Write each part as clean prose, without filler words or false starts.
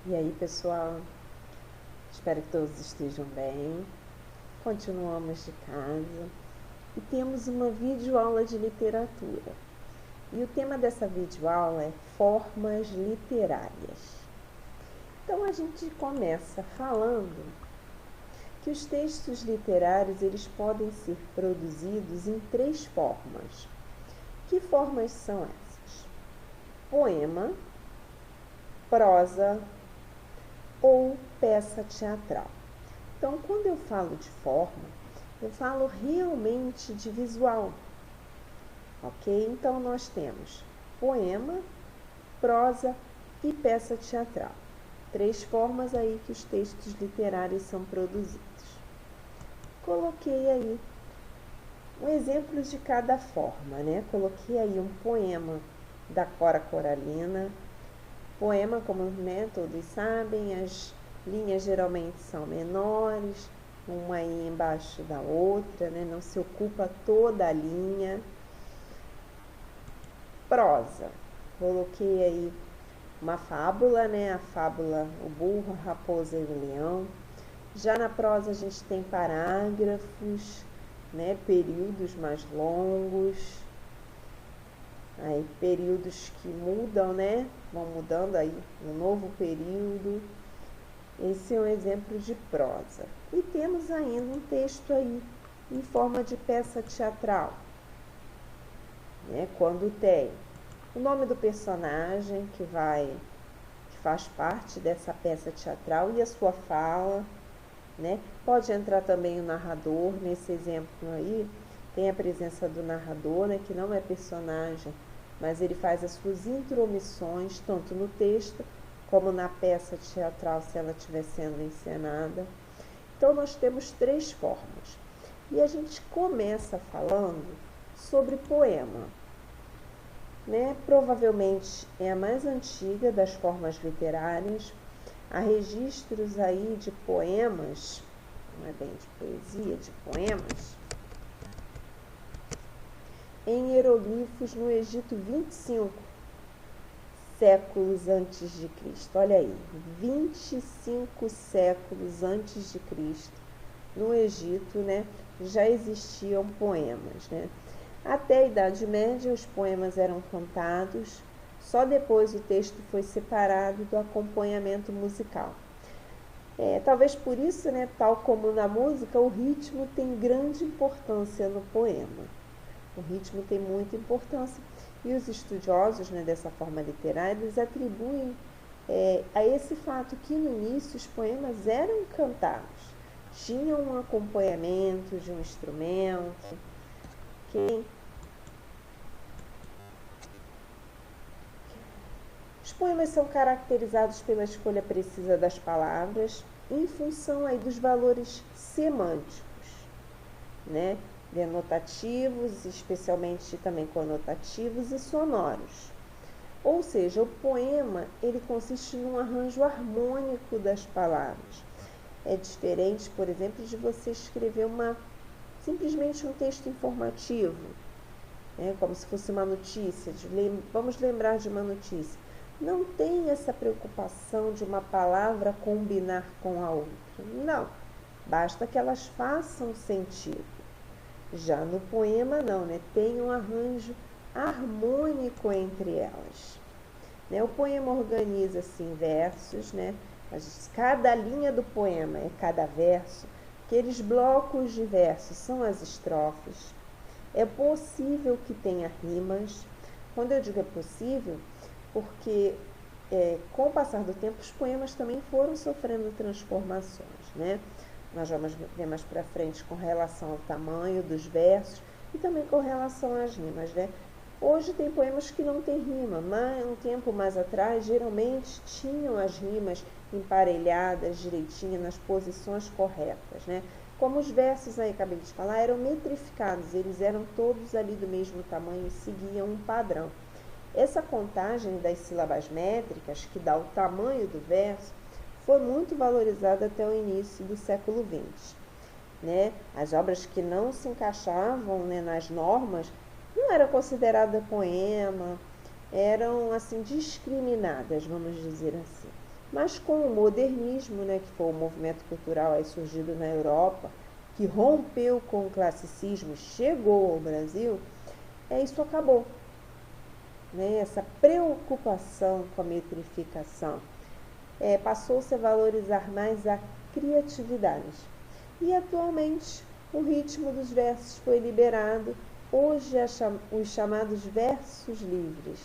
E aí, pessoal, espero que todos estejam bem. Continuamos de casa e temos uma videoaula de literatura. E o tema dessa videoaula é formas literárias. Então a gente começa falando que os textos literários eles podem ser produzidos em 3 formas. Que formas são essas? Poema, prosa ou peça teatral. Então, quando eu falo de forma, eu falo realmente de visual, ok? Então, nós temos poema, prosa e peça teatral. 3 formas aí que os textos literários são produzidos. Coloquei aí um exemplo de cada forma, né? Coloquei aí um poema da Cora Coralina. Poema, como todos sabem, as linhas geralmente são menores, uma aí embaixo da outra, né? Não se ocupa toda a linha. Prosa, coloquei aí uma fábula, né? A fábula O Burro, a Raposa e o Leão. Já na prosa a gente tem parágrafos, né? Períodos mais longos. Aí, períodos que mudam, né? Vão mudando aí no novo período. Esse é um exemplo de prosa. E temos ainda um texto aí em forma de peça teatral, né? Quando tem o nome do personagem que faz parte dessa peça teatral e a sua fala, né? Pode entrar também o narrador. Nesse exemplo aí tem a presença do narrador, né? Que não é personagem, mas ele faz as suas intromissões, tanto no texto como na peça teatral, se ela estiver sendo encenada. Então, nós temos 3 formas. E a gente começa falando sobre poema, né? Provavelmente é a mais antiga das formas literárias. Há registros aí de poemas, não é bem de poesia, de poemas, em hieroglifos no Egito 25 séculos antes de Cristo. Olha aí, 25 séculos antes de Cristo, no Egito, né, já existiam poemas, né? Até a Idade Média, os poemas eram cantados, só depois o texto foi separado do acompanhamento musical. Talvez por isso, né, tal como na música, o ritmo tem grande importância no poema. O ritmo tem muita importância e os estudiosos, né, dessa forma literária, eles atribuem a esse fato que no início os poemas eram cantados, tinham um acompanhamento de um instrumento, okay? Os poemas são caracterizados pela escolha precisa das palavras em função aí dos valores semânticos, né? Denotativos, especialmente também conotativos e sonoros. Ou seja, o poema ele consiste num arranjo harmônico das palavras. É diferente, por exemplo, de você escrever simplesmente um texto informativo, né? Como se fosse uma notícia. Vamos lembrar de uma notícia. Não tem essa preocupação de uma palavra combinar com a outra. Não. Basta que elas façam sentido. Já no poema não, né? Tem um arranjo harmônico entre elas, né? O poema organiza-se em versos, né? Cada linha do poema é cada verso. Aqueles blocos de versos são as estrofes. É possível que tenha rimas. Quando eu digo é possível, porque com o passar do tempo os poemas também foram sofrendo transformações, né? Nós vamos ver mais para frente com relação ao tamanho dos versos e também com relação às rimas, né? Hoje tem poemas que não tem rima, mas um tempo mais atrás geralmente tinham as rimas emparelhadas direitinho nas posições corretas, né? Como os versos aí, acabei de falar, eram metrificados, eles eram todos ali do mesmo tamanho e seguiam um padrão. Essa contagem das sílabas métricas, que dá o tamanho do verso, foi muito valorizada até o início do século XX. Né? As obras que não se encaixavam, né, nas normas não eram consideradas poema, eram assim discriminadas, vamos dizer assim. Mas com o modernismo, né, que foi o movimento cultural aí surgido na Europa, que rompeu com o classicismo, chegou ao Brasil, isso acabou. Né? Essa preocupação com a metrificação passou-se a valorizar mais a criatividade. E atualmente o ritmo dos versos foi liberado. Hoje os chamados versos livres,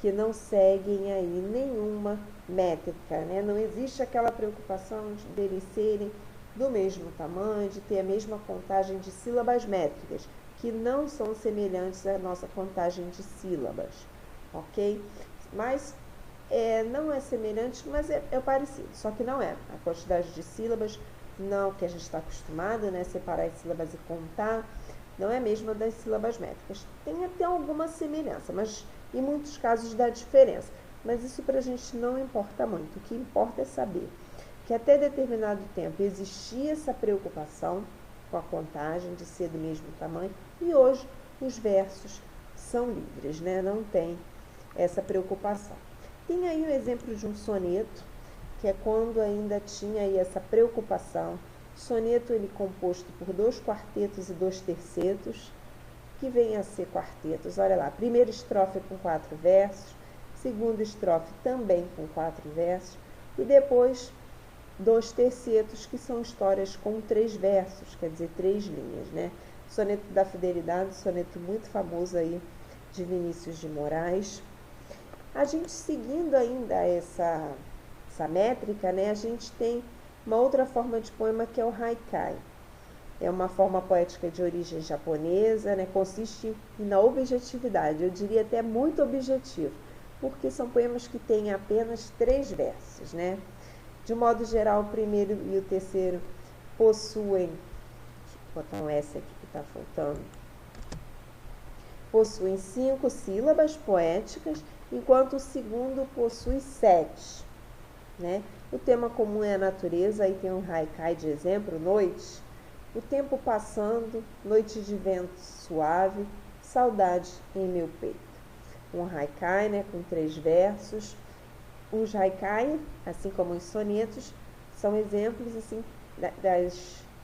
que não seguem aí nenhuma métrica, né? Não existe aquela preocupação de eles serem do mesmo tamanho, de ter a mesma contagem de sílabas métricas, que não são semelhantes à nossa contagem de sílabas, ok? Mas não é semelhante, mas é parecido, só que não é. A quantidade de sílabas, não que a gente está acostumado, né? Separar as sílabas e contar, não é a mesma das sílabas métricas. Tem até alguma semelhança, mas em muitos casos dá diferença. Mas isso para a gente não importa muito. O que importa é saber que até determinado tempo existia essa preocupação com a contagem de ser do mesmo tamanho e hoje os versos são livres, né? Não tem essa preocupação. Tem aí o exemplo de um soneto, que é quando ainda tinha aí essa preocupação. Soneto ele composto por 2 quartetos e 2 tercetos, que vem a ser quartetos. Olha lá, primeira estrofe com 4 versos, segunda estrofe também com 4 versos, e depois 2 tercetos, que são histórias com 3 versos, quer dizer, 3 linhas, né? Soneto da Fidelidade, soneto muito famoso aí de Vinícius de Moraes. A gente seguindo ainda essa métrica, né, a gente tem uma outra forma de poema que é o haikai. É uma forma poética de origem japonesa, né, consiste na objetividade, eu diria até muito objetivo, porque são poemas que têm apenas 3 versos, né? De um modo geral, o primeiro e o terceiro possuem, vou botar um S aqui que está faltando, possuem 5 sílabas poéticas, enquanto o segundo possui 7. Né? O tema comum é a natureza, aí tem um haikai de exemplo, noite, o tempo passando, noite de vento suave, saudade em meu peito. Um haikai, né, com 3 versos. Os haikai, assim como os sonetos, são exemplos assim,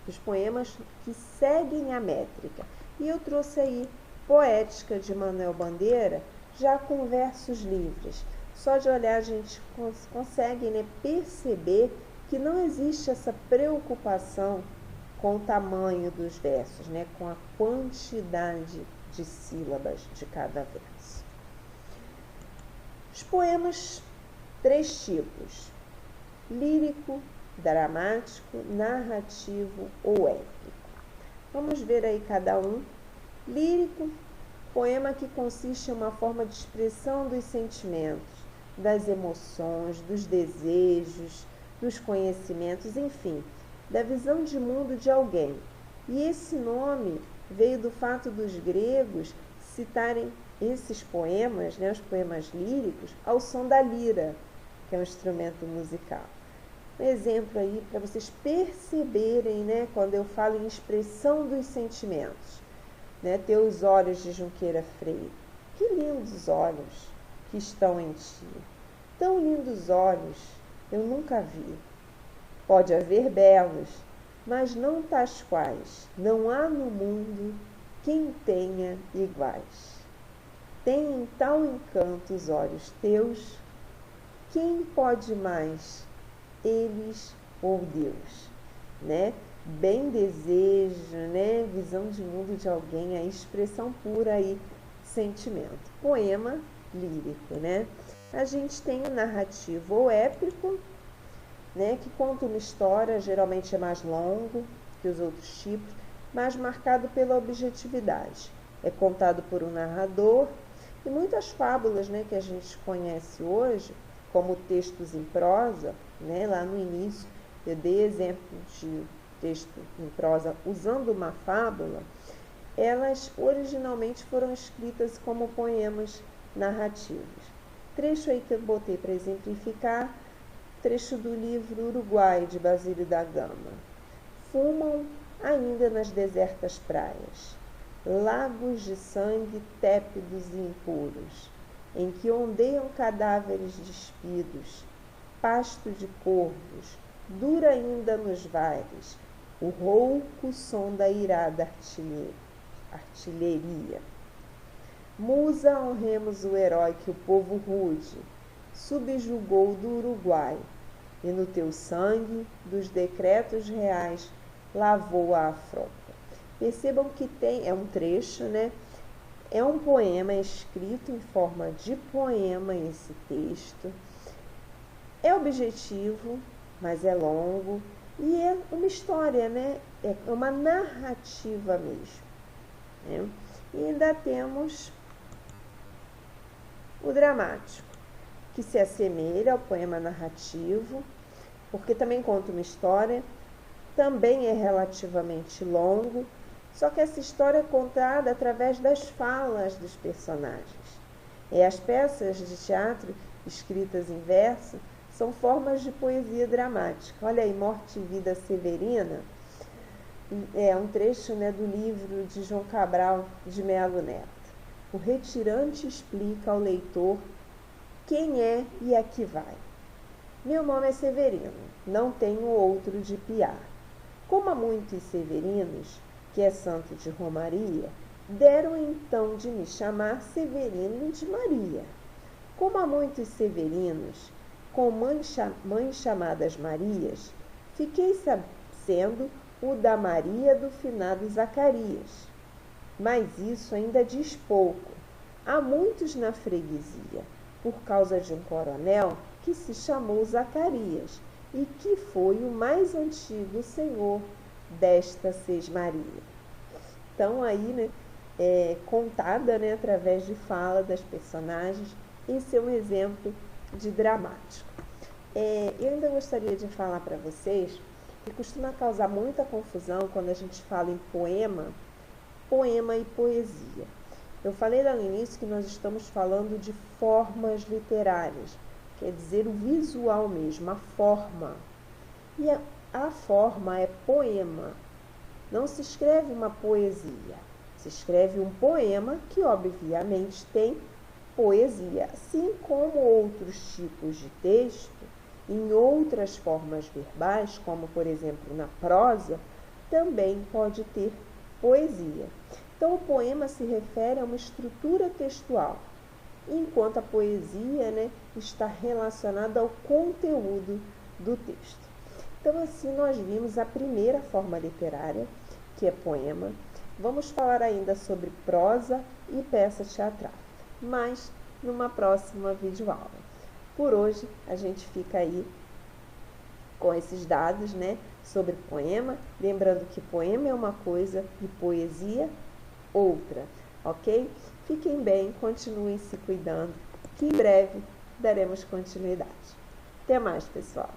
dos poemas que seguem a métrica. E eu trouxe aí Poética de Manuel Bandeira, já com versos livres. Só de olhar a gente consegue, né, perceber que não existe essa preocupação com o tamanho dos versos, né, com a quantidade de sílabas de cada verso. Os poemas, 3 tipos: lírico, dramático, narrativo ou épico. Vamos ver aí cada um. Lírico, poema que consiste em uma forma de expressão dos sentimentos, das emoções, dos desejos, dos conhecimentos, enfim, da visão de mundo de alguém. E esse nome veio do fato dos gregos citarem esses poemas, né, os poemas líricos, ao som da lira, que é um instrumento musical. Um exemplo aí para vocês perceberem, né, quando eu falo em expressão dos sentimentos. Né, teus olhos de Junqueira Freire, que lindos olhos que estão em ti. Tão lindos olhos eu nunca vi. Pode haver belos, mas não tais quais. Não há no mundo quem tenha iguais. Tem tal encanto os olhos teus, quem pode mais, eles ou Deus, né? Bem desejo, né? Visão de mundo de alguém, a expressão pura aí, sentimento. Poema lírico, né? A gente tem o narrativo ou épico, né? Que conta uma história, geralmente é mais longo que os outros tipos, mas marcado pela objetividade. É contado por um narrador e muitas fábulas, né, que a gente conhece hoje, como textos em prosa, né? Lá no início eu dei exemplo de texto em prosa usando uma fábula, elas originalmente foram escritas como poemas narrativos. Trecho aí que eu botei para exemplificar, trecho do livro Uruguai, de Basílio da Gama. Fumam ainda nas desertas praias, lagos de sangue tépidos e impuros, em que ondeiam cadáveres despidos, pasto de corvos, dura ainda nos vales o rouco som da irada artilharia. Musa, honremos o herói que o povo rude subjugou do Uruguai, e no teu sangue, dos decretos reais, lavou a afronta. Percebam que é um trecho, né? É um poema escrito em forma de poema esse texto. É objetivo, mas é longo e é uma história, né? É uma narrativa mesmo, né? E ainda temos o dramático, que se assemelha ao poema narrativo, porque também conta uma história, também é relativamente longo, só que essa história é contada através das falas dos personagens. E as peças de teatro escritas em verso são formas de poesia dramática. Olha aí, Morte e Vida Severina, é um trecho, né, do livro de João Cabral de Melo Neto. O retirante explica ao leitor quem é e a que vai. Meu nome é Severino, não tenho outro de piar. Como há muitos severinos, que é santo de Romaria, deram então de me chamar Severino de Maria. Como há muitos severinos, com mães chamadas Marias, fiquei sendo o da Maria do finado Zacarias. Mas isso ainda diz pouco. Há muitos na freguesia, por causa de um coronel que se chamou Zacarias e que foi o mais antigo senhor desta Sesmaria. Então aí, né, contada, né, através de fala das personagens, esse é um exemplo de dramático. Eu ainda gostaria de falar para vocês que costuma causar muita confusão quando a gente fala em poema e poesia. Eu falei lá no início que nós estamos falando de formas literárias, quer dizer, o visual mesmo, a forma. E a forma é poema. Não se escreve uma poesia, se escreve um poema que, obviamente, tem poesia, assim como outros tipos de texto, em outras formas verbais, como, por exemplo, na prosa, também pode ter poesia. Então, o poema se refere a uma estrutura textual, enquanto a poesia, né, está relacionada ao conteúdo do texto. Então, assim, nós vimos a primeira forma literária, que é poema. Vamos falar ainda sobre prosa e peça teatral, mas numa próxima videoaula. Por hoje, a gente fica aí com esses dados, né, sobre poema. Lembrando que poema é uma coisa e poesia outra, ok? Fiquem bem, continuem se cuidando, que em breve daremos continuidade. Até mais, pessoal!